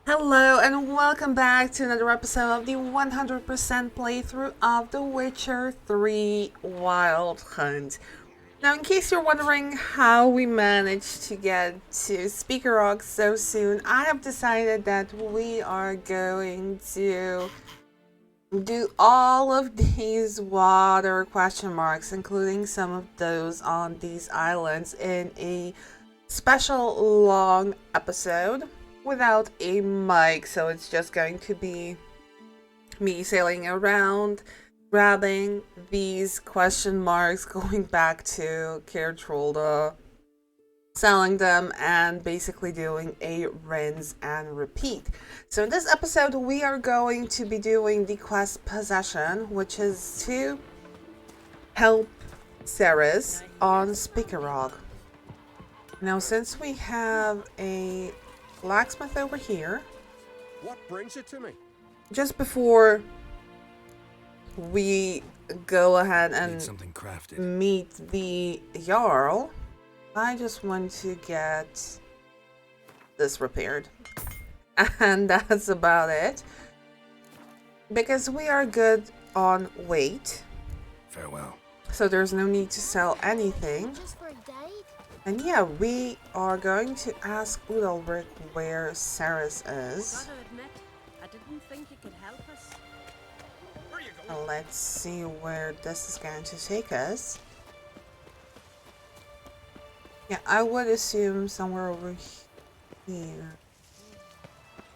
Hello and welcome back to another episode of the 100% playthrough of The Witcher 3 Wild Hunt. Now, in case you're wondering how we managed to get to Spikeroog so soon, I have decided that we are going to do all of these water question marks, including some of those on these islands, in a special long episode without a mic, so it's just going to be me sailing around, grabbing these question marks, going back to Geralt, selling them, and basically doing a rinse and repeat. So in this episode, we are going to be doing the quest Possession, which is to help Cerys on Spikeroog. Now, since we have a blacksmith over here, what brings it to me? just before we go ahead and something crafted. meet the jarl, I just want to get this repaired. And that's about it. Because we are good on weight. Farewell. So there's no need to sell anything. Just for a day? And yeah, we are going to ask Udalryk where Cerys is. Gotta admit, I didn't think you could help us. Where you going? Let's see where this is going to take us. Yeah, I would assume somewhere over here.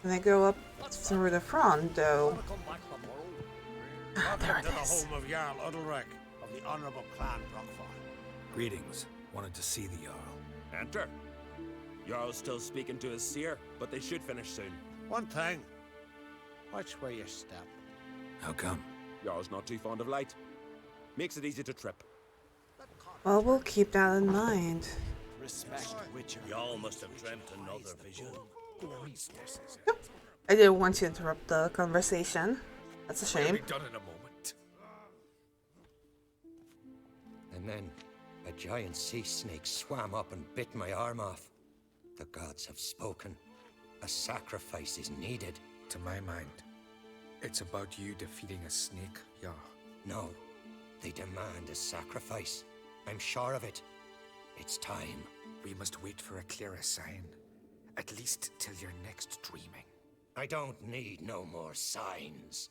And I go up through the front, though. Ah, there Welcome it to the is. home of Jarl Udalryk of the Honourable Clan Brockford. Greetings. Wanted to see the Jarl. Enter. Jarl's still speaking to his seer, but they should finish soon. One thing, watch where you step. How come? Jarl's not too fond of light. Makes it easy to trip. Well, we'll keep that in mind. Respect Witcher. Y'all must have dreamt another vision. I didn't want to interrupt the conversation. That's a shame. done in a moment. And then a giant sea snake swam up and bit my arm off. The gods have spoken. A sacrifice is needed. To my mind, it's about you defeating a snake, yeah. No, they demand a sacrifice. I'm sure of it. It's time. We must wait for a clearer sign. At least till your next dreaming. I don't need no more signs.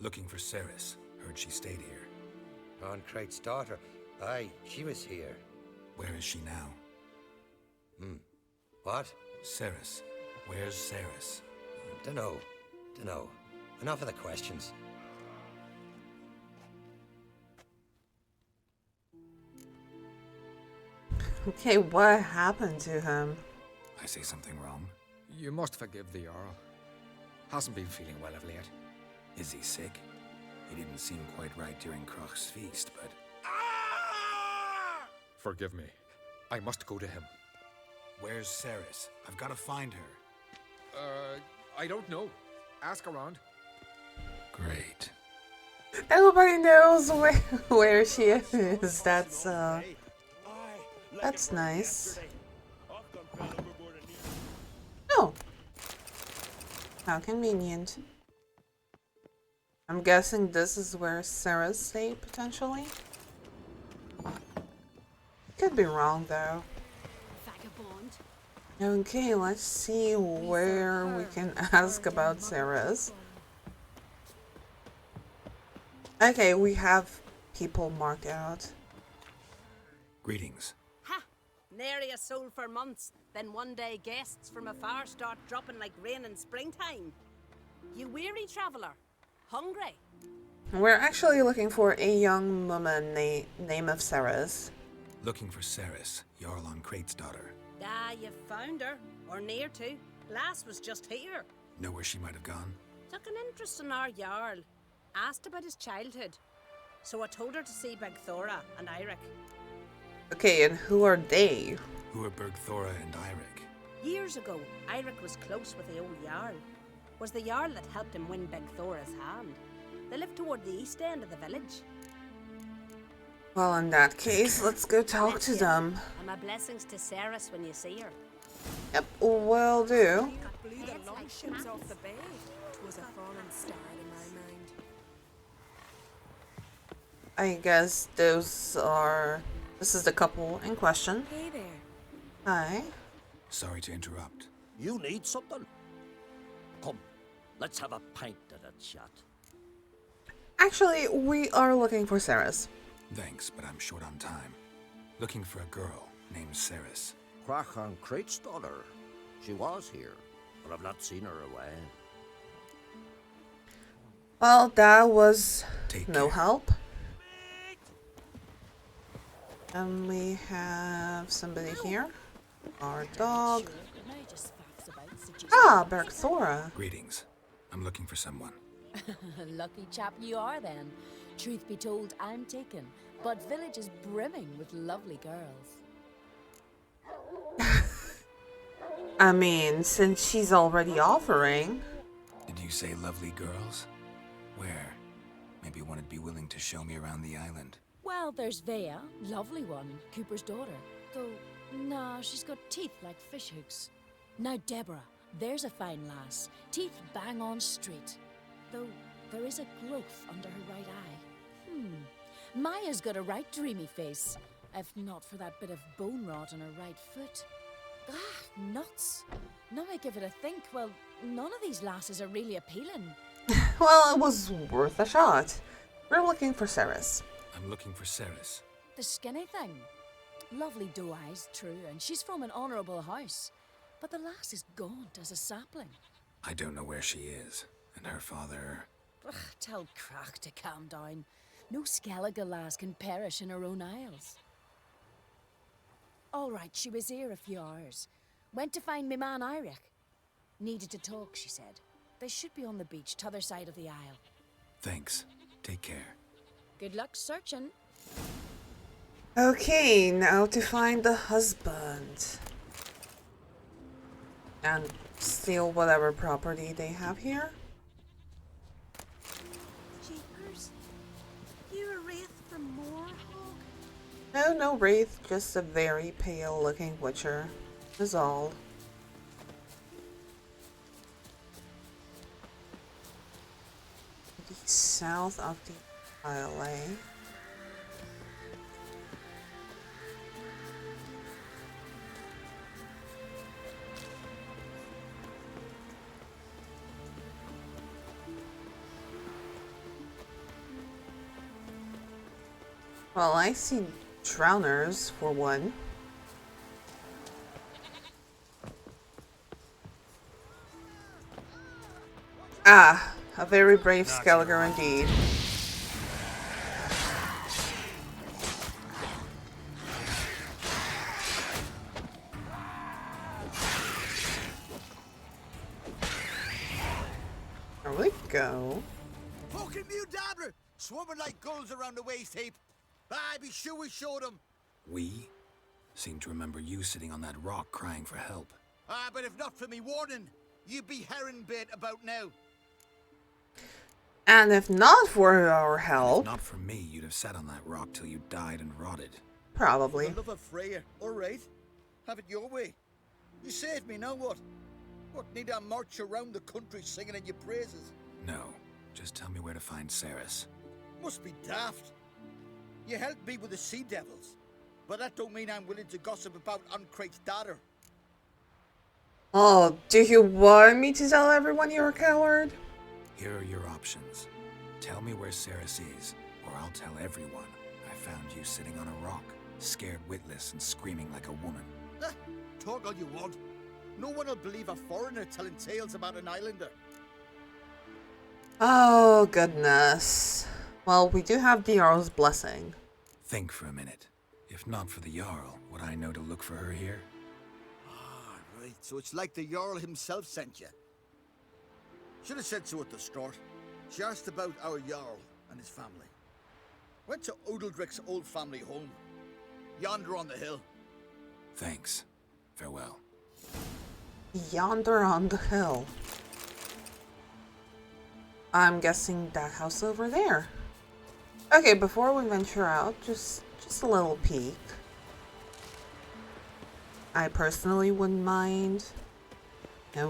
Looking for Cerys. Heard she stayed here. Concrate's daughter. Aye, she was here. Where is she now? What? Cerys. Where's Cerys? Dunno. Enough of the questions. Okay, what happened to him? I say something wrong? You must forgive the Jarl. Hasn't been feeling well of late. Is he sick? He didn't seem quite right during Croc's feast, but... Forgive me. I must go to him. Where's Cerys? I've got to find her. I don't know. Ask around. Great. Everybody knows where she is. That's nice. Oh. How convenient. I'm guessing this is where Cerys stayed, potentially? Could be wrong, though. Vagabond. Okay, let's see where we can ask about Cerys. Okay, we have people marked out. Greetings. Ha! Nary a soul for months. Then one day guests from afar start dropping like rain in springtime. You weary traveller? Hungry? We're actually looking for a young woman name of Cerys. Looking for Cerys, Jarl on Crate's daughter. Ah, you found her. Or near to. Lass was just here. Know where she might have gone? Took an interest in our Jarl. Asked about his childhood. So I told her to see Begthora and Udalryk. Okay, and who are they? Who are Bergthora and Udalryk? Years ago, Udalryk was close with the old Jarl. Was the Jarl that helped him win Begthora's hand. They lived toward the east end of the village. Well, in that case, let's go talk to them. And my blessings to Cerys when you see her. Yep, will do. Blew the longships off the bay. 'Twas a fallen star in my mind. I guess this is the couple in question. Hey there. Hi. Sorry to interrupt. You need something? Come, let's have a pint and a chat. Actually, we are looking for Cerys. Thanks, but I'm short on time. Looking for a girl named Cerys. Crachan Crate's daughter. She was here, but I've not seen her away. Well, that was Take no care. help. And we have somebody here. Our dog. Ah, Bergthora. Greetings. I'm looking for someone. Lucky chap you are then. Truth be told, I'm taken, but village is brimming with lovely girls. I mean, since she's already offering. Did you say lovely girls? Where? Maybe one would be willing to show me around the island. Well, there's Vea, lovely one, Cooper's daughter. Though, nah, she's got teeth like fish hooks. Now Deborah, there's a fine lass, teeth bang on straight. Though there is a growth under her right eye. Maya's got a right dreamy face, if not for that bit of bone rot on her right foot. Ah, nuts. Now I give it a think, well, none of these lasses are really appealing. Well, it was worth a shot. We're looking for Cerys. I'm looking for Cerys. The skinny thing. Lovely doe eyes, true, and she's from an honourable house. But the lass is gaunt as a sapling. I don't know where she is, and her father... Ugh, tell Crach to calm down. No Skellige lass can perish in her own isles. All right, she was here a few hours. Went to find me man Udalryk. Needed to talk, she said. They should be on the beach, t'other side of the isle. Thanks. Take care. Good luck searching. Okay, now to find the husband. And steal whatever property they have here. Jeepers. You a wraith from Moorhog? No, no wraith, just a very pale looking witcher. Is all. The south of the isle. Well, I see drowners for one. Ah, a very brave Skellige indeed. There we go. Fucking Udalryk! Swarming like gulls around the waste heap. Aye, be sure we showed them. We? Seem to remember you sitting on that rock crying for help. Ah, but if not for me warning, you'd be herring bait about now. And if not for our If help, not for me, you'd have sat on that rock till you died and rotted. probably. I love a Freya. All right. Have it your way. You saved me, now what? What, need I march around the country singing in your praises? No, just tell me where to find Cerys. Must be daft. You helped me with the Sea Devils, but that don't mean I'm willing to gossip about Uncrate's daughter. Oh, do you want me to tell everyone you're a coward? Here are your options. Tell me where Cerys is, or I'll tell everyone I found you sitting on a rock, scared witless and screaming like a woman. Talk all you want. No one will believe a foreigner telling tales about an islander. Oh, goodness. Well, we do have the Jarl's blessing. Think for a minute. If not for the Jarl, would I know to look for her here? Ah, right. So it's like the Jarl himself sent you. Should have said so at the start. She asked about our Jarl and his family. Went to Udalryk's old family home. Yonder on the hill. Thanks. Farewell. Yonder on the hill. I'm guessing that house over there. Okay, before we venture out, just a little peek. I personally wouldn't mind,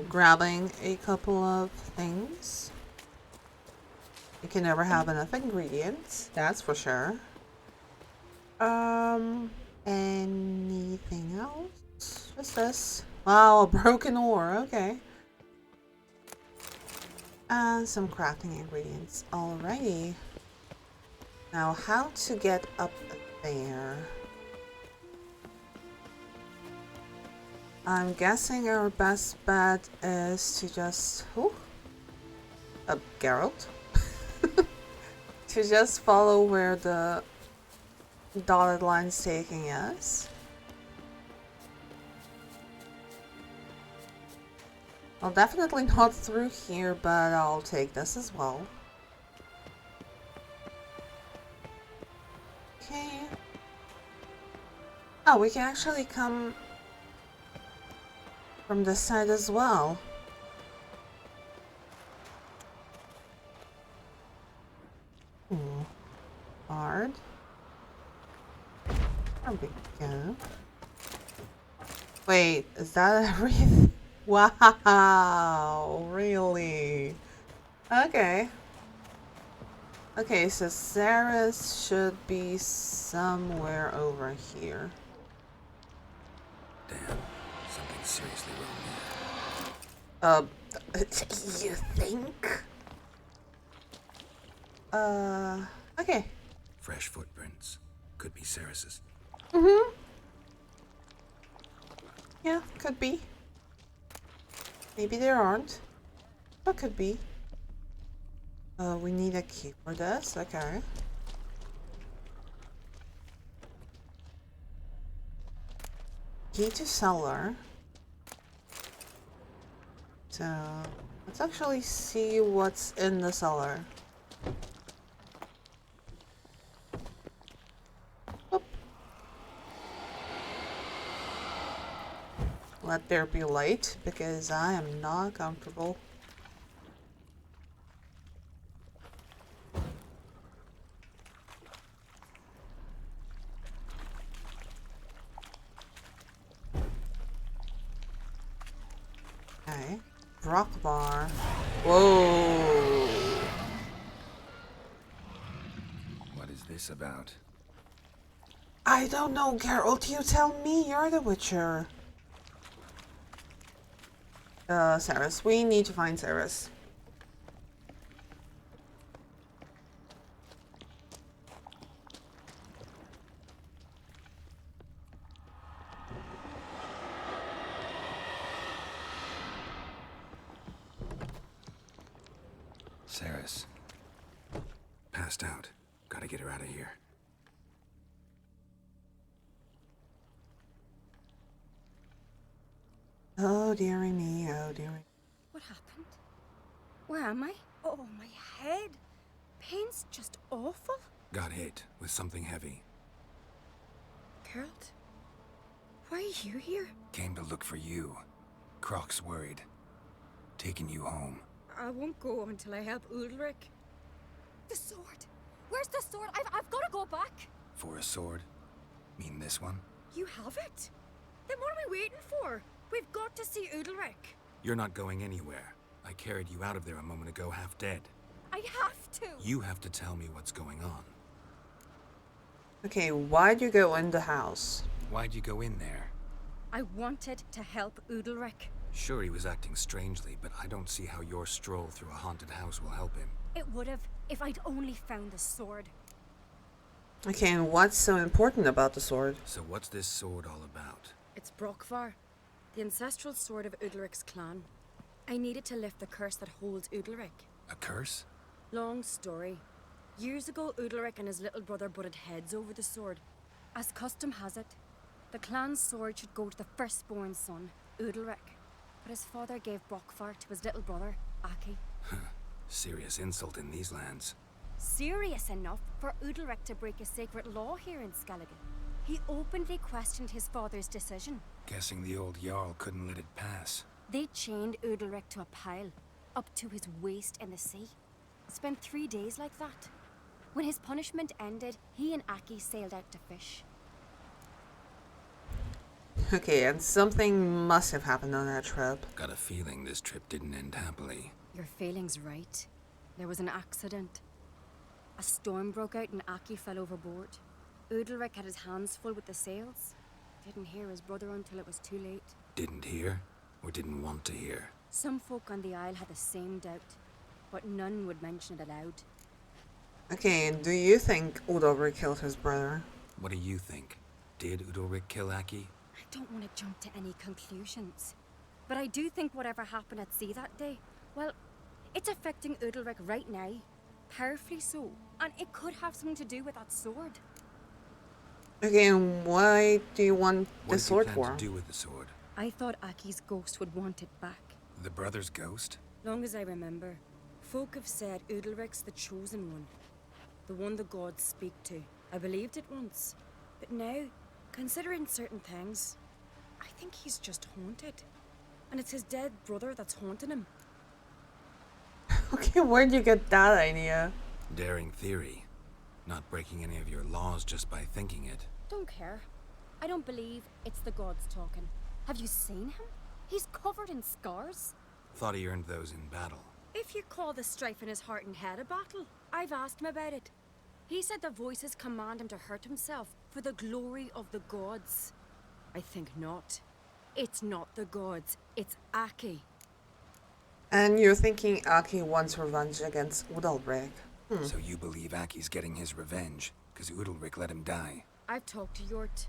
grabbing a couple of things. You can never have enough ingredients, that's for sure. Anything else? What's this? Wow, a broken ore, okay. And some crafting ingredients. Alrighty. Now, how to get up there? I'm guessing our best bet is to just... Ooh. Geralt? To just follow where the dotted line's taking us. Well, definitely not through here, but I'll take this as well. Okay. Oh, we can actually come from this side as well. Ooh. Hard. There we go. Wait, is that everything? Wow, really? Okay. Okay, so Cerys should be somewhere over here. Damn, something seriously wrong here. You think? Okay. Fresh footprints. Could be Cerys's. Mm-hmm. Yeah, could be. Maybe there aren't. But could be. We need a key for this, okay. Key to cellar. So, let's actually see what's in the cellar. Oop. Let there be light, because I am not comfortable. Okay. Rock bar. Whoa. What is this about? I don't know, Geralt. You tell me. You're the Witcher. Cerys. We need to find Cerys. Cerys. Passed out. Gotta get her out of here. Oh, dearie me. Oh, dearie. What happened? Where am I? Oh, my head. Pain's just awful. Got hit with something heavy. Geralt? Why are you here? Came to look for you. Croc's worried. Taking you home. I won't go until I help Udalryk. The sword! Where's the sword? I've got to go back! For a sword? Mean this one? You have it? Then what are we waiting for? We've got to see Udalryk. You're not going anywhere. I carried you out of there a moment ago half dead. I have to! You have to tell me what's going on. Okay, why'd you go in the house? Why'd you go in there? I wanted to help Udalryk. Sure, he was acting strangely, but I don't see how your stroll through a haunted house will help him. It would have if I'd only found the sword. Okay, and what's so important about the sword? So what's this sword all about? It's Brokvar, the ancestral sword of Udalryk's clan. I needed to lift the curse that holds Udalryk. A curse? Long story. Years ago, Udalryk and his little brother butted heads over the sword. As custom has it, the clan's sword should go to the firstborn son, Udalryk. But his father gave Brokvar to his little brother, Aki. Serious insult in these lands. Serious enough for Udalryk to break a sacred law here in Skellige. He openly questioned his father's decision. Guessing the old jarl couldn't let it pass. They chained Udalryk to a pile, up to his waist in the sea. Spent 3 days like that. When his punishment ended, he and Aki sailed out to fish. Okay, and something must have happened on that trip. Got a feeling this trip didn't end happily. Your feeling's right. There was an accident. A storm broke out and Aki fell overboard. Udalryk had his hands full with the sails. Didn't hear his brother until it was too late. Didn't hear, or didn't want to hear? Some folk on the Isle had the same doubt, but none would mention it aloud. Okay, do you think Udalryk killed his brother? What do you think? Did Udalryk kill Aki? I don't want to jump to any conclusions, but I do think whatever happened at sea that day, well, it's affecting Udalryk right now. Powerfully so, and it could have something to do with that sword. Okay, and why do you want What the did sword you for? plan to do with the sword? I thought Aki's ghost would want it back. The brother's ghost? Long as I remember, folk have said Udalryk's the chosen one. The one the gods speak to. I believed it once. But now, considering certain things, I think he's just haunted. And it's his dead brother that's haunting him. Okay, where'd you get that idea? Daring theory. Not breaking any of your laws just by thinking it. Don't care. I don't believe it's the gods talking. Have you seen him? He's covered in scars. Thought he earned those in battle. If you call the strife in his heart and head a battle, I've asked him about it. He said the voices command him to hurt himself for the glory of the gods. I think not. It's not the gods, it's Aki. And you're thinking Aki wants revenge against Udalryk. So you believe Aki's getting his revenge, because Udalryk let him die? I've talked to Yort.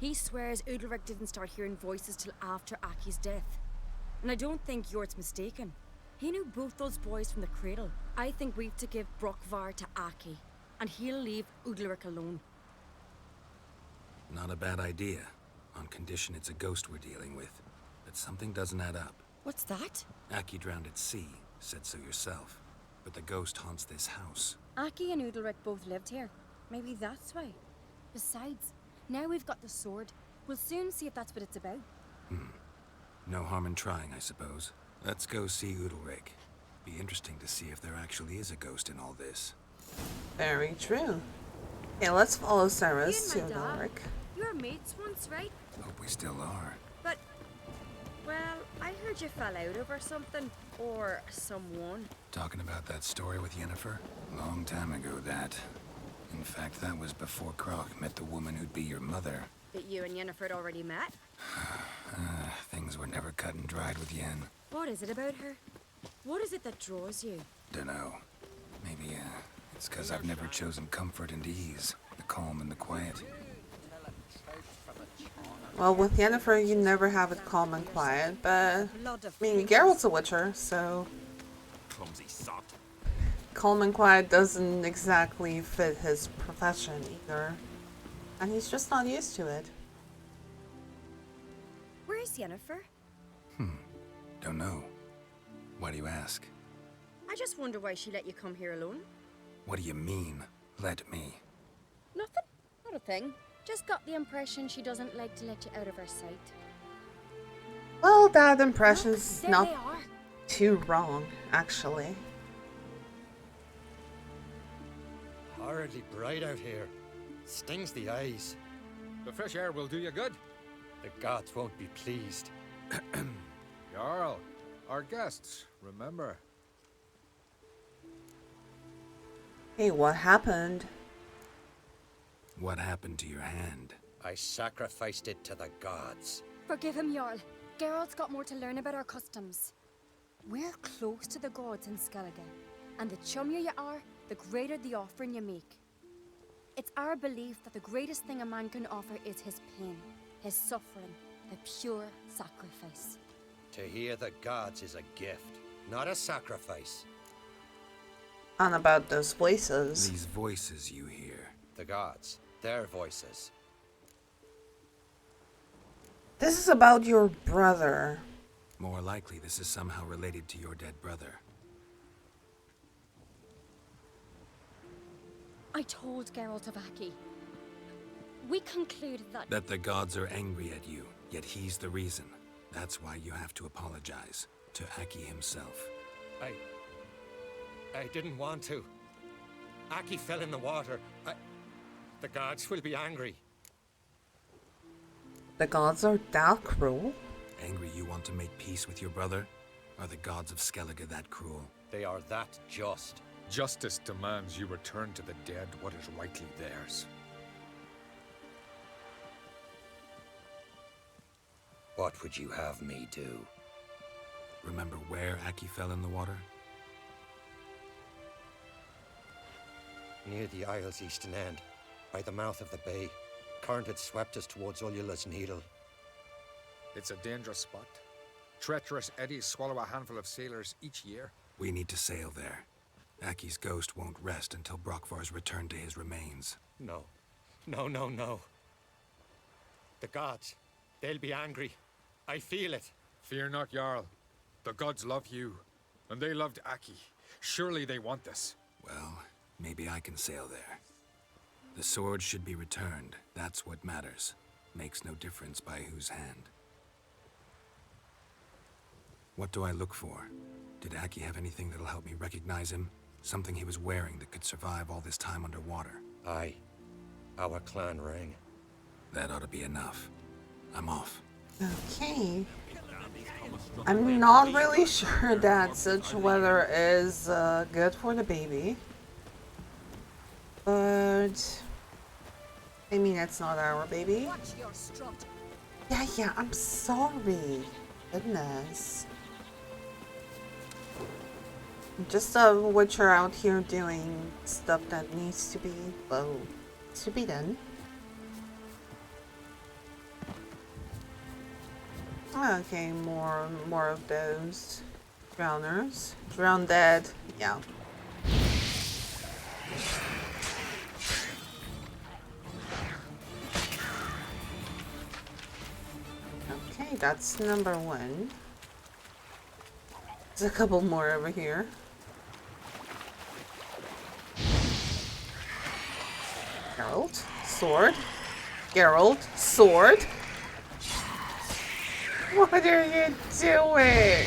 He swears Udalryk didn't start hearing voices till after Aki's death. And I don't think Yort's mistaken. He knew both those boys from the cradle. I think we've to give Brokvar to Aki, and he'll leave Udalryk alone. Not a bad idea, on condition it's a ghost we're dealing with. But something doesn't add up. What's that? Aki drowned at sea, said so yourself. But the ghost haunts this house. Aki and Udalryk both lived here. Maybe that's why. Besides, now we've got the sword. We'll soon see if that's what it's about. No harm in trying, I suppose. Let's go see Udalryk. Be interesting to see if there actually is a ghost in all this. Very true. Okay, let's follow Cerys to Udalryk. You were mates once, right? Hope we still are. But, well, I heard you fell out over something. Or someone. Talking about that story with Yennefer? Long time ago, that. In fact, that was before Croc met the woman who'd be your mother. That you and Yennefer had already met? Things were never cut and dried with Yen. What is it about her? What is it that draws you? Dunno. Maybe, it's because I've never chosen comfort and ease. The calm and the quiet. Well, with Yennefer, you never have it calm and quiet, but I mean, Geralt's a witcher, so Clumsy sot. calm and quiet doesn't exactly fit his profession either. And he's just not used to it. Where's Yennefer? Don't know. Why do you ask? I just wonder why she let you come here alone. What do you mean, let me? Nothing. Not a thing. Just got the impression she doesn't like to let you out of her sight. Well, that impression's There not they are. too wrong, actually. Horridly bright out here. Stings the eyes. The fresh air will do you good. The gods won't be pleased. Jarl, our guests, remember. Hey, what happened? What happened to your hand? I sacrificed it to the gods. Forgive him, Jarl. Geralt's got more to learn about our customs. We're close to the gods in Skellige, and the chummier you are, the greater the offering you make. It's our belief that the greatest thing a man can offer is his pain, his suffering, the pure sacrifice. To hear the gods is a gift, not a sacrifice. And about those voices. These voices you hear. The gods, their voices. This is about your brother. More likely this is somehow related to your dead brother. I told Geralt of Aki. We concluded that... That the gods are angry at you, yet he's the reason. That's why you have to apologize to Aki himself. I didn't want to. Aki fell in the water. The gods will be angry. The gods are that cruel? Angry you want to make peace with your brother? Are the gods of Skellige that cruel? They are that just. Justice demands you return to the dead what is rightly theirs. What would you have me do? Remember where Aki fell in the water? Near the isle's eastern end, by the mouth of the bay. Current had swept us towards Ullula's Needle. It's a dangerous spot. Treacherous eddies swallow a handful of sailors each year. We need to sail there. Aki's ghost won't rest until Brokvar's returned to his remains. No. No, no, no. The gods, they'll be angry. I feel it. Fear not, Jarl. The gods love you, and they loved Aki. Surely they want this. Well, maybe I can sail there. The sword should be returned. That's what matters. Makes no difference by whose hand. What do I look for? Did Aki have anything that'll help me recognize him? Something he was wearing that could survive all this time underwater? Aye. Our clan ring. That ought to be enough. I'm off. Okay. I'm not really sure that such weather is good for the baby. But I mean, it's not our baby. Watch your strut. Yeah, I'm sorry. Goodness. Just a witcher out here doing stuff that needs to be, well, to be done. Okay, more of those drowners. Drown dead. Yeah. Okay, that's number one. There's a couple more over here. Geralt, sword. Geralt, sword. What are you doing?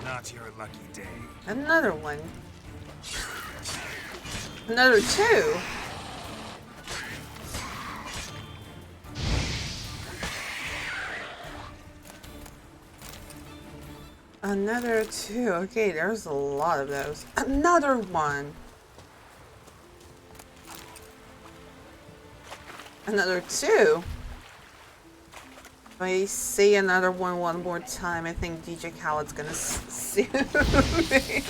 Not your lucky day. Another one. Another two. Another two. Okay, there's a lot of those. Another one. Another two. If I say another one more time, I think DJ Khaled's gonna sue me.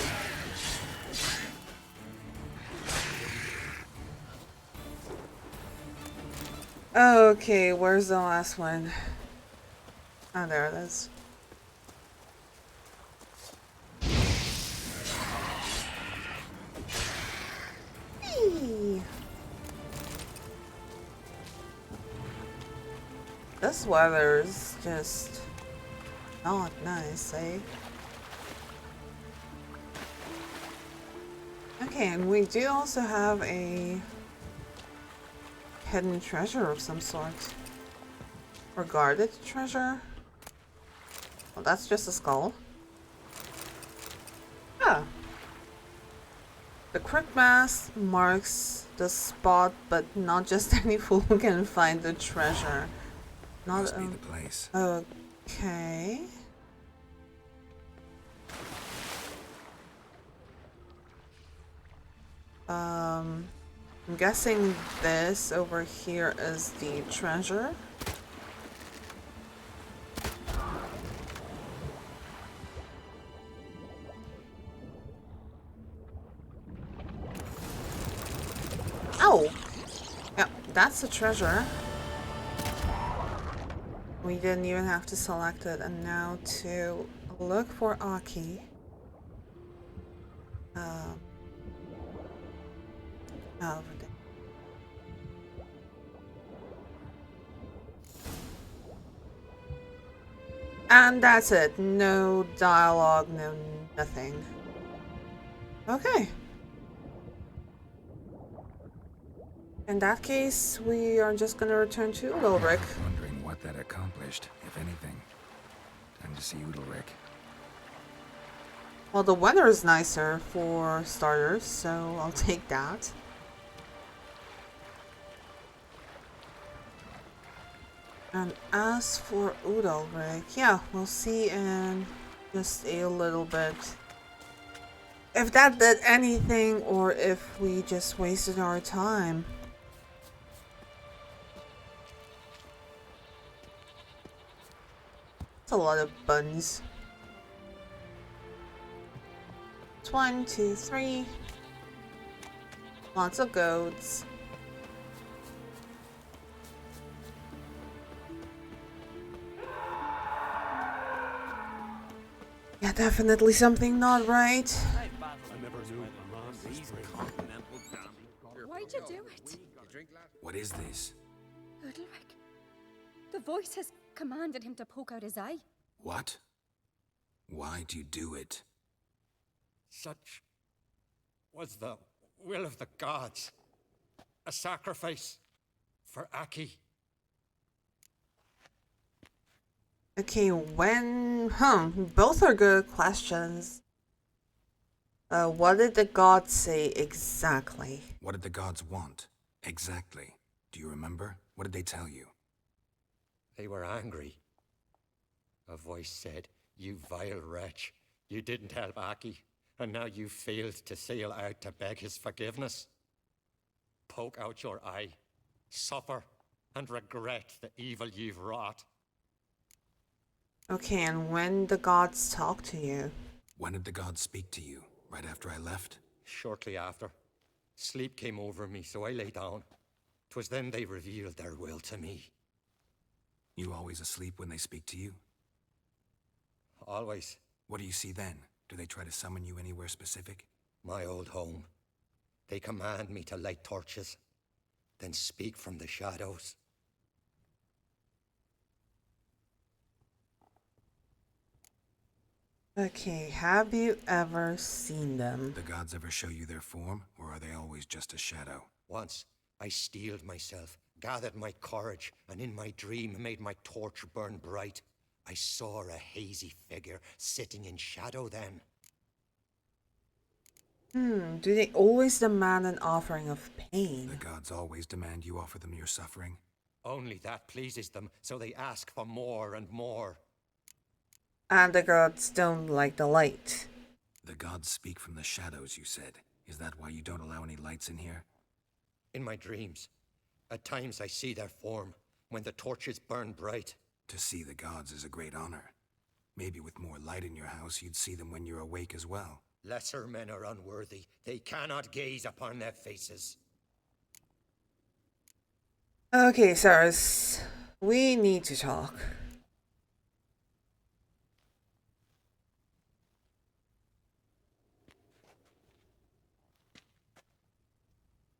Okay, where's the last one? Oh, there it is. Hey. This weather is just not nice, eh? Okay, and we do also have a hidden treasure of some sort. Or guarded treasure. Well, that's just a skull. Ah. The crypt mask marks the spot, but not just any fool can find the treasure. Not Must be the place. Okay. I'm guessing this over here is the treasure. Oh! Yeah, that's the treasure. We didn't even have to select it, and now to look for Aki. Over there. And that's it. No dialogue, no nothing. Okay. In that case, we are just gonna return to Udalryk. Wondering what that accomplished, if anything. Time to see Udalryk. Well, the weather is nicer for starters, so I'll take that. And as for Udalryk, yeah, we'll see in just a little bit if that did anything or if we just wasted our time. It's a lot of buns. 1, 2, 3. Lots of goats. Yeah, definitely something not right. Why'd you do it? What is this? Udalryk. The voice has commanded him to poke out his eye. What? Why do you do it? Such was the will of the gods. A sacrifice for Aki. Okay, when... both are good questions. What did the gods say exactly? What did the gods want? Exactly. Do you remember? What did they tell you? They were angry. A voice said, "You vile wretch, you didn't help Aki, and now you failed to sail out to beg his forgiveness. Poke out your eye, suffer, and regret the evil you've wrought." Okay, and when the gods talk to you? When did the gods speak to you? Right after I left? Shortly after. Sleep came over me, so I lay down. 'Twas then they revealed their will to me. You always asleep when they speak to you? Always. What do you see then? Do they try to summon you anywhere specific? My old home. They command me to light torches, then speak from the shadows. Okay, have you ever seen them? The gods ever show you their form, or are they always just a shadow? Once, I steeled myself, gathered my courage, and in my dream made my torch burn bright. I saw a hazy figure sitting in shadow then. Do they always demand an offering of pain? The gods always demand you offer them your suffering? Only that pleases them, so they ask for more and more. And the gods don't like the light. The gods speak from the shadows, you said. Is that why you don't allow any lights in here? In my dreams, at times I see their form, when the torches burn bright. To see the gods is a great honor. Maybe with more light in your house, you'd see them when you're awake as well. Lesser men are unworthy. They cannot gaze upon their faces. Okay, Cerys, we need to talk.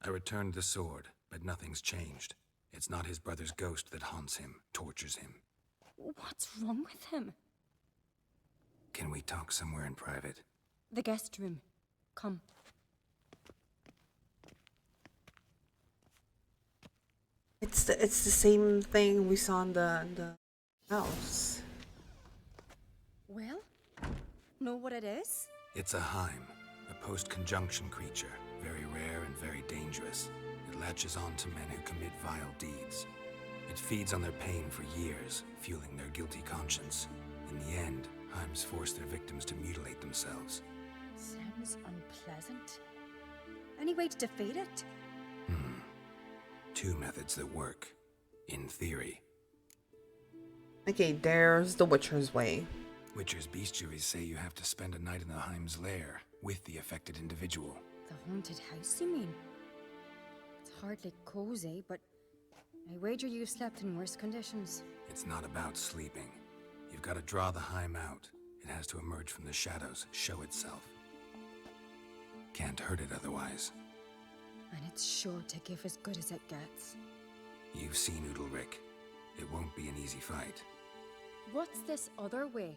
I returned the sword, but nothing's changed. It's not his brother's ghost that haunts him, tortures him. What's wrong with him? Can we talk somewhere in private? The guest room. Come. It's the same thing we saw in the house. Well, know what it is? It's a Heim, a post-conjunction creature, very rare and very dangerous. It latches on to men who commit vile deeds. It feeds on their pain for years, fueling their guilty conscience. In the end, Heims force their victims to mutilate themselves. Sounds unpleasant. Any way to defeat it? Two methods that work, in theory. Okay, there's the Witcher's way. Witcher's bestiaries say you have to spend a night in the Heim's lair with the affected individual. The haunted house, you mean? It's hardly cozy, but I wager you've slept in worse conditions. It's not about sleeping. You've got to draw the Heim out. It has to emerge from the shadows, show itself. Can't hurt it otherwise. And it's sure to give as good as it gets. You've seen Udalryk. It won't be an easy fight. What's this other way?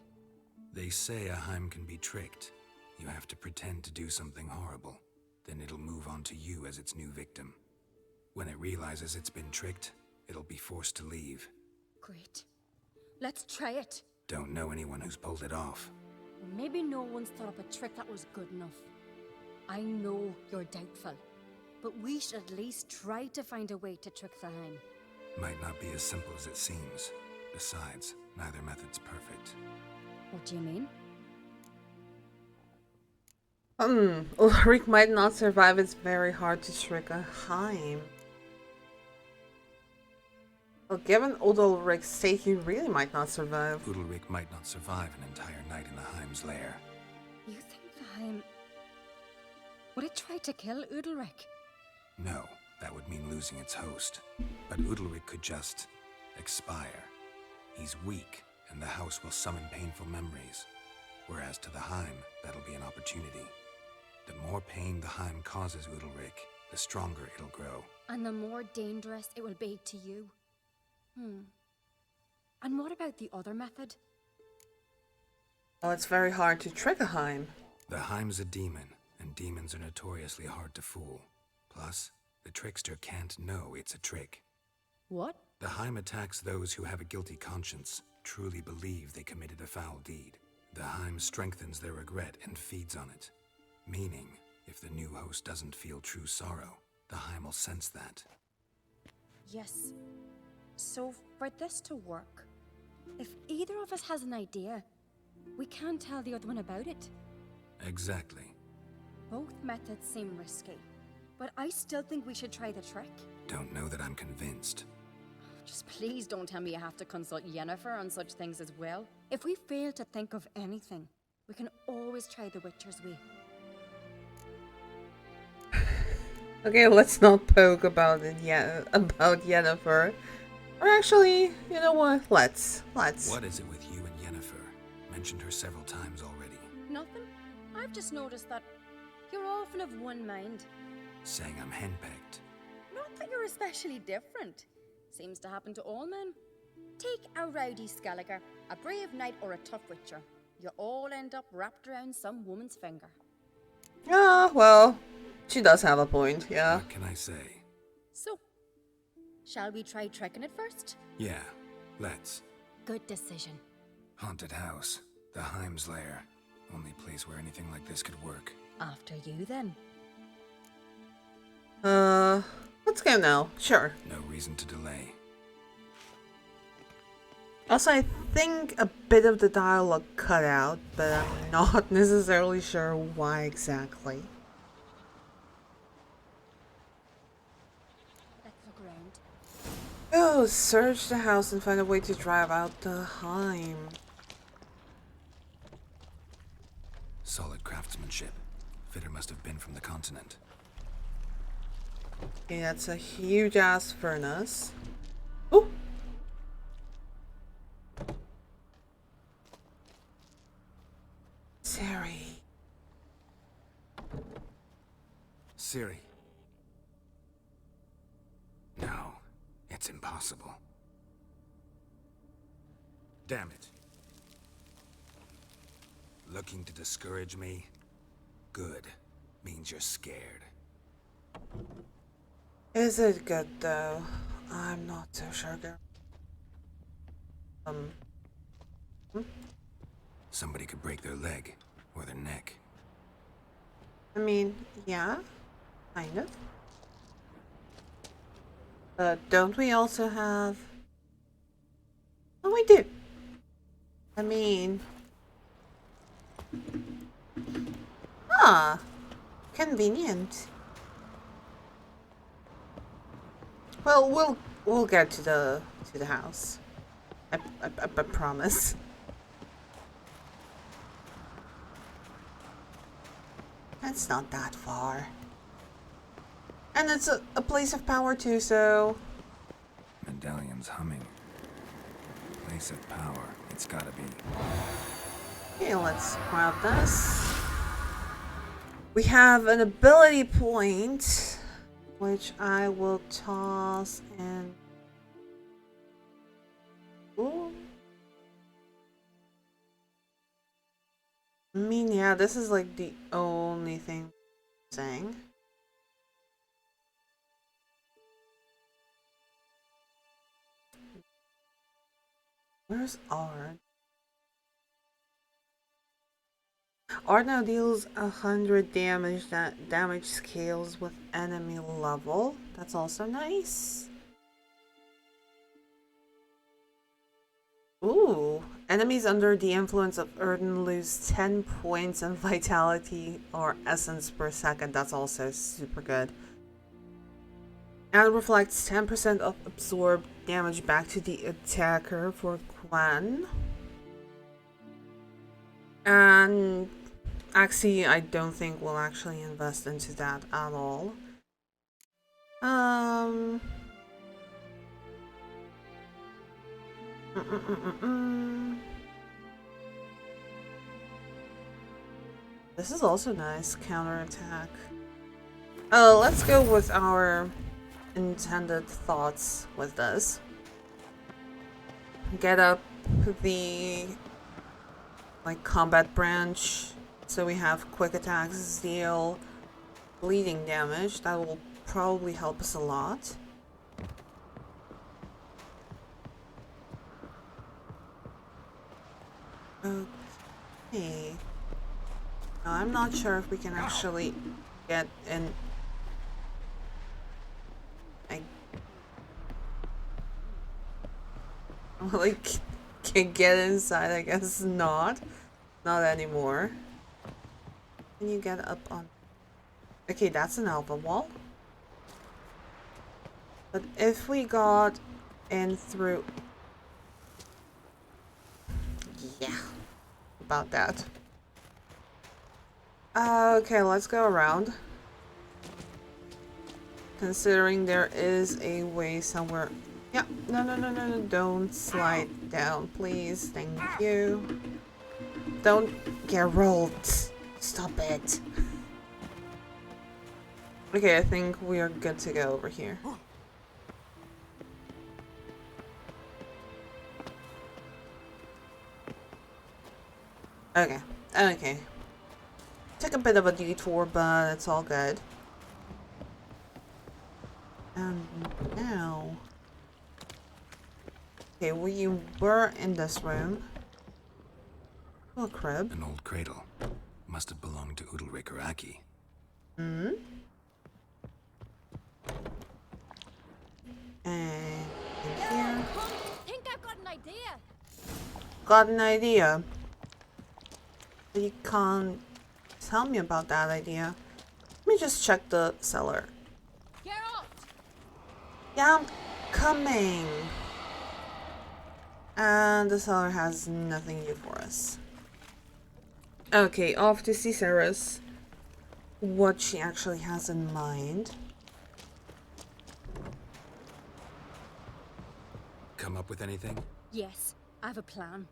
They say a Heim can be tricked. You have to pretend to do something horrible. Then it'll move on to you as its new victim. When it realizes it's been tricked, it'll be forced to leave. Great. Let's try it. Don't know anyone who's pulled it off. Maybe no one's thought up a trick that was good enough. I know you're doubtful, but we should at least try to find a way to trick the Heim. Might not be as simple as it seems. Besides, neither method's perfect. What do you mean? Udalryk might not survive. It's very hard to trick a Heim. Well, given Udalryk's state, he really might not survive. Udalryk might not survive an entire night in the Heim's lair. You think the Heim... Would it try to kill Udalryk? No, that would mean losing its host. But Udalryk could just... expire. He's weak, and the house will summon painful memories. Whereas to the Heim, that'll be an opportunity. The more pain the Heim causes Udalryk, the stronger it'll grow. And the more dangerous it will be to you. And what about the other method? Well, it's very hard to trick a Heim. The Heim's a demon, and demons are notoriously hard to fool. Plus, the trickster can't know it's a trick. What? The Heim attacks those who have a guilty conscience, truly believe they committed a foul deed. The Heim strengthens their regret and feeds on it. Meaning, if the new host doesn't feel true sorrow, the Heim will sense that. Yes. So, for this to work, if either of us has an idea, we can't tell the other one about it. Exactly. Both methods seem risky, but I still think we should try the trick. Don't know that I'm convinced. Just please don't tell me you have to consult Yennefer on such things as well. If we fail to think of anything, we can always try the Witcher's way. Okay, let's not poke about it yet, about Yennefer. Or actually, you know what? Let's. What is it with you and Yennefer? Mentioned her several times already. Nothing. I've just noticed that you're often of one mind. Saying I'm henpecked. Not that you're especially different. Seems to happen to all men. Take a rowdy Skelliger, a brave knight, or a tough witcher. You all end up wrapped around some woman's finger. Ah, well, she does have a point, yeah. What can I say? So, shall we try tricking it first? Yeah, let's. Good decision. Haunted house. The Heim's lair. Only place where anything like this could work. After you, then. Let's go now. Sure. No reason to delay. Also, I think a bit of the dialogue cut out, but I'm not necessarily sure why exactly. Let's look around. Oh, search the house and find a way to drive out the Heim. Solid craftsmanship. Fitter must have been from the continent. Okay, that's a huge ass furnace. Ooh! Cerys. Ciri. No, it's impossible. Damn it. Looking to discourage me? Good. Means you're scared. Is it good though? I'm not so sure, girl. Somebody could break their leg or their neck. I mean, yeah, kind of. But don't we also have... Oh, we do. I mean... Ah, convenient. Well, we'll get to the house. I promise. That's not that far. And it's a place of power too, so... Medallion's humming. Place of power. It's gotta be. Okay, let's grab this. We have an ability point, which I will toss in. Ooh. I mean, yeah, this is like the only thing I'm saying. Where's Ard? Ard now deals 100 damage. That damage scales with enemy level. That's also nice. Ooh. Enemies under the influence of Erden lose 10 points in vitality or essence per second. That's also super good. And reflects 10% of absorbed damage back to the attacker for Quan. And Axie, I don't think we'll actually invest into that at all. This is also nice, counterattack. Let's go with our intended thoughts with this. Get up the combat branch, so we have quick attacks deal bleeding damage. That will probably help us a lot. Okay. Now, I'm not sure if we can actually get in. Can get inside, I guess not. Not anymore. Can you get up on... Okay, that's an alpha wall. But if we got in through... Yeah. About that. Okay, let's go around. Considering there is a way somewhere... Yeah, no, don't slide down, please. Thank you. Don't get rolled. Stop it. Okay, I think we are good to go over here. Okay. Took a bit of a detour, but it's all good. And now... Okay, we were in this room. Oh, crib. An old cradle. Must have belonged to Udalryk or Aki. Hmm? And here. I think I've got an idea. Got an idea. But you can't tell me about that idea. Let me just check the cellar. Geralt! Yeah, I'm coming. And the cellar has nothing new for us. Okay, off to see Cerys. What she actually has in mind. Come up with anything? Yes, I have a plan.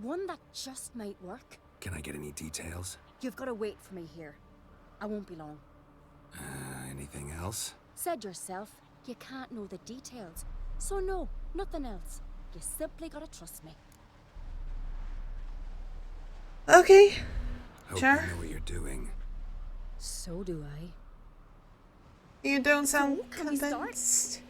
One that just might work. Can I get any details? You've got to wait for me here. I won't be long. Anything else? Said yourself, you can't know the details. So no, nothing else. You simply gotta trust me. Okay. Hope Sure. you know what you're doing. So do I. You don't sound Can we start? convinced.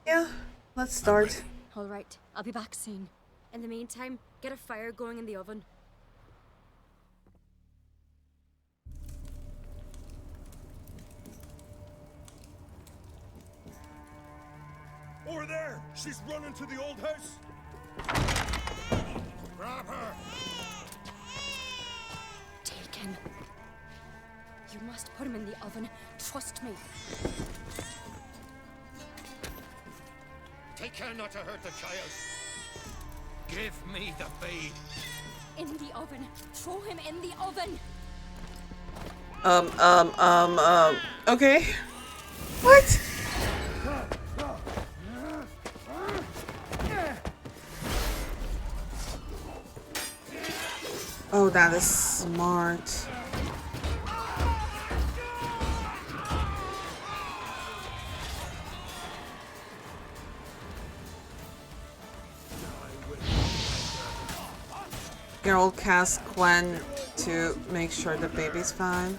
Yeah, let's start. All right, I'll be back soon. In the meantime, get a fire going in the oven. Over there! She's running to the old house! Grab her! Taken. You must put him in the oven. Trust me. Take care not to hurt the child. Give me the babe. In the oven. Throw him in the oven. Okay. What? Oh, that is smart. Geralt casts Gwen to make sure the baby's fine.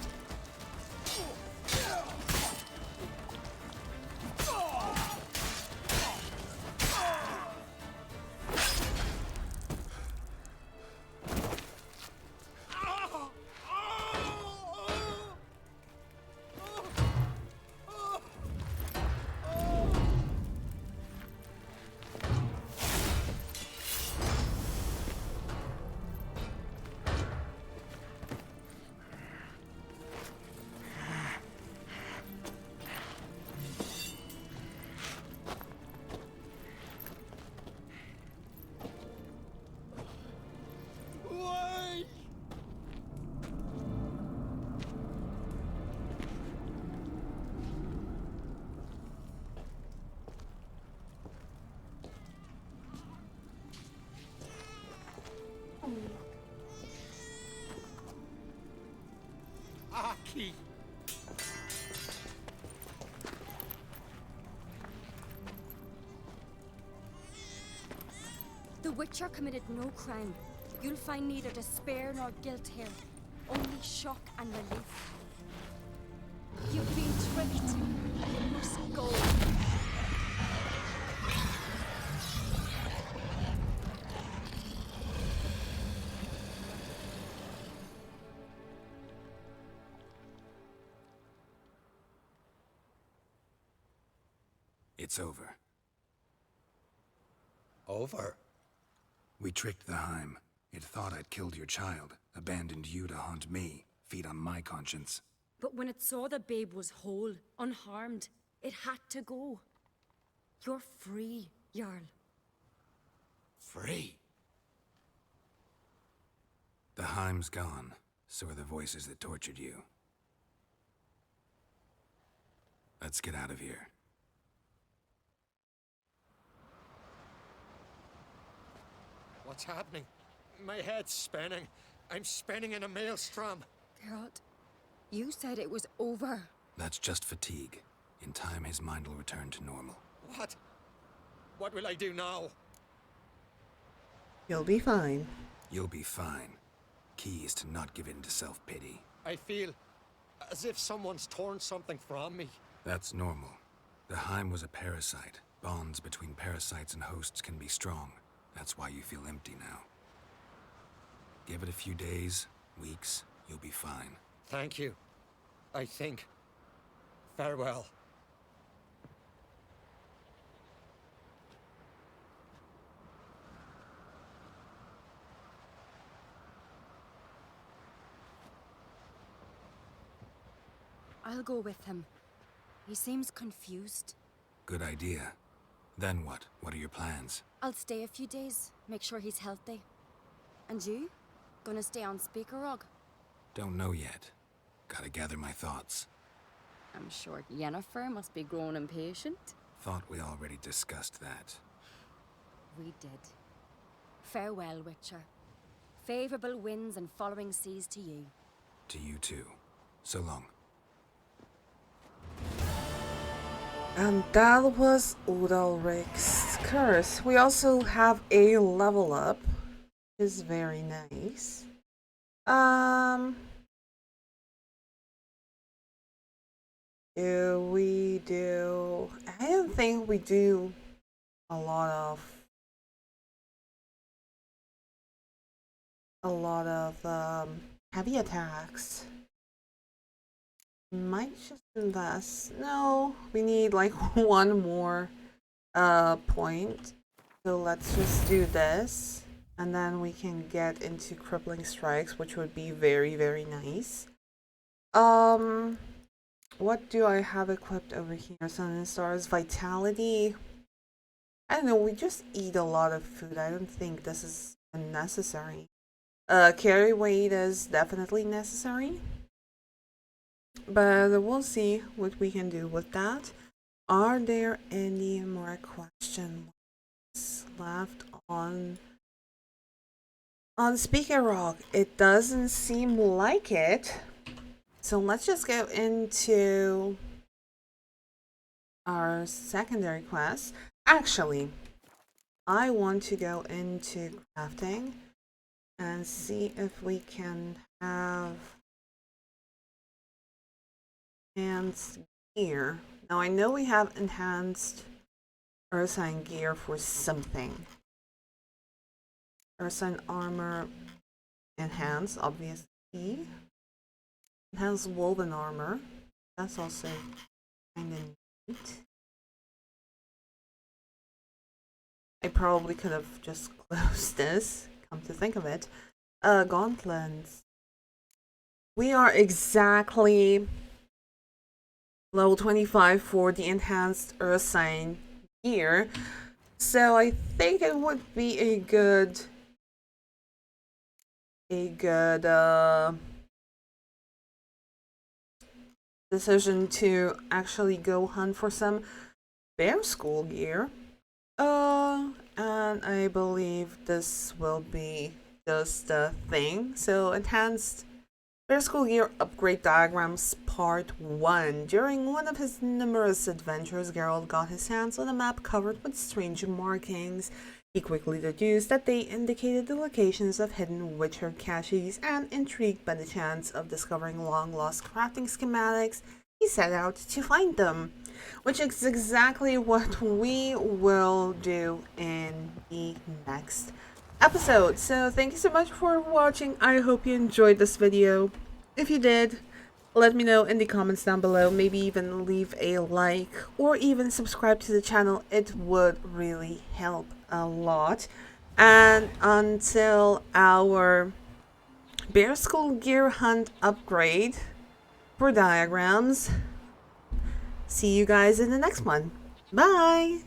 Aki! The Witcher committed no crime. You'll find neither despair nor guilt here. Only shock and relief. You've been tricked. You must go. It's over. Over? We tricked the Heim. It thought I'd killed your child, abandoned you to haunt me, feed on my conscience. But when it saw the babe was whole, unharmed, it had to go. You're free, Jarl. Free? The Heim's gone, so are the voices that tortured you. Let's get out of here. What's happening? My head's spinning. I'm spinning in a maelstrom. Geralt, you said it was over. That's just fatigue. In time, his mind will return to normal. What? What will I do now? You'll be fine. You'll be fine. Key is to not give in to self-pity. I feel as if someone's torn something from me. That's normal. The Heim was a parasite. Bonds between parasites and hosts can be strong. That's why you feel empty now. Give it a few days, weeks, you'll be fine. Thank you. I think. Farewell. I'll go with him. He seems confused. Good idea. Then what? What are your plans? I'll stay a few days, make sure he's healthy. And you? Gonna stay on Spikeroog? Don't know yet. Gotta gather my thoughts. I'm sure Yennefer must be growing impatient. Thought we already discussed that. We did. Farewell, Witcher. Favorable winds and following seas to you. To you too. So long. And that was Udalryk's curse. We also have a level up, which is very nice. Do we do... I don't think we do a lot of heavy attacks. Might just invest. No, we need like one more point. So let's just do this. And then we can get into crippling strikes, which would be very, very nice. What do I have equipped over here? Sun and Stars, Vitality. I don't know, we just eat a lot of food. I don't think this is unnecessary. Carry weight is definitely necessary. But we'll see what we can do with that. Are there any more questions left on Spikeroog? It doesn't seem like it. So let's just go into our secondary quest. Actually, I want to go into crafting and see if we can have enhanced gear. Now I know we have enhanced Ursine gear for something. Ursine armor enhanced, obviously. Enhanced woven armor. That's also kind of neat. I probably could have just closed this, come to think of it. Gauntlets. We are exactly level 25 for the enhanced Ursine gear. So I think it would be a good decision to actually go hunt for some bear school gear. And I believe this will be just the thing. So enhanced Bear School Gear Upgrade Diagrams Part 1. During one of his numerous adventures, Geralt got his hands on a map covered with strange markings. He quickly deduced that they indicated the locations of hidden Witcher caches, and intrigued by the chance of discovering long-lost crafting schematics, he set out to find them, which is exactly what we will do in the next episode. So thank you so much for watching. I hope you enjoyed this video. If you did, let me know in the comments down below. Maybe even leave a like or even subscribe to the channel. It would really help a lot. And until our Bear School Gear Hunt upgrade for diagrams, see you guys in the next one. Bye!